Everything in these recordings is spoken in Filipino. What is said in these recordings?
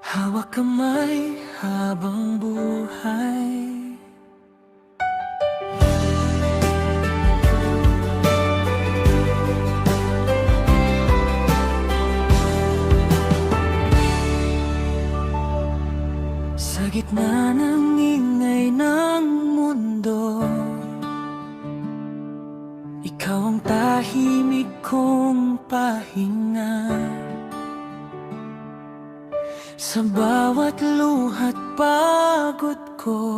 Hawak kamay habang buhay. Sa gitna ng ingay ng mundo, ikaw ang tahimik kong pahinga. Sa bawat luha't pagod ko,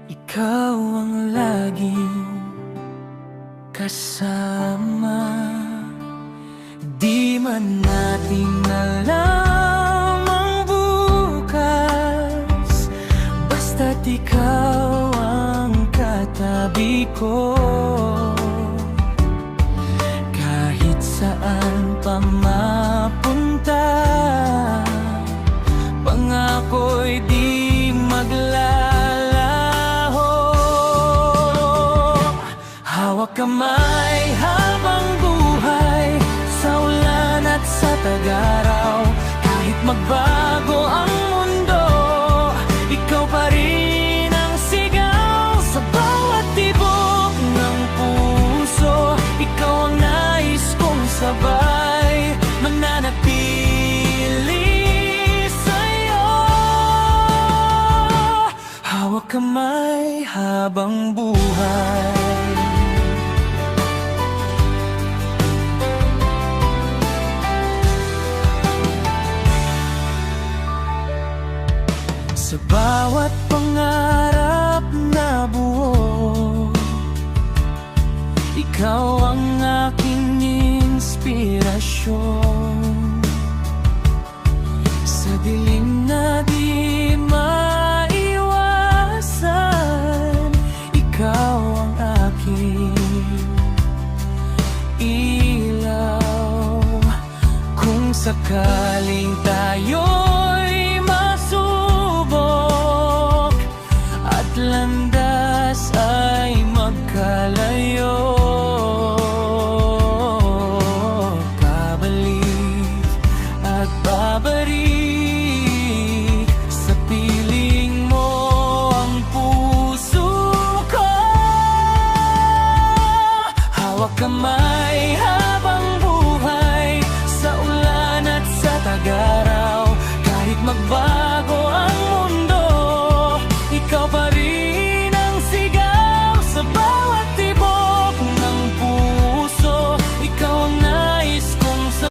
ikaw ang laging kasama. Di man natin alam ang bukas, basta't ikaw ang katabi ko. Kahit saan pa mapunta, pangako'y di maglalaho. Hawak kamay habang buhay, sa ulan at sa tag-araw. Kahit magbago ang mundo, ikaw pa rin ang sigaw. Sa bawat tibok ng puso, ikaw ang nais kong sabay mananatili sa'yo. Hawak kamay habang buhay. Sa bawat pangarap na buo, ikaw ang aking inspirasyon. Sa dilim na di maiwasan, ikaw ang aking ilaw. Kung sakaling tayo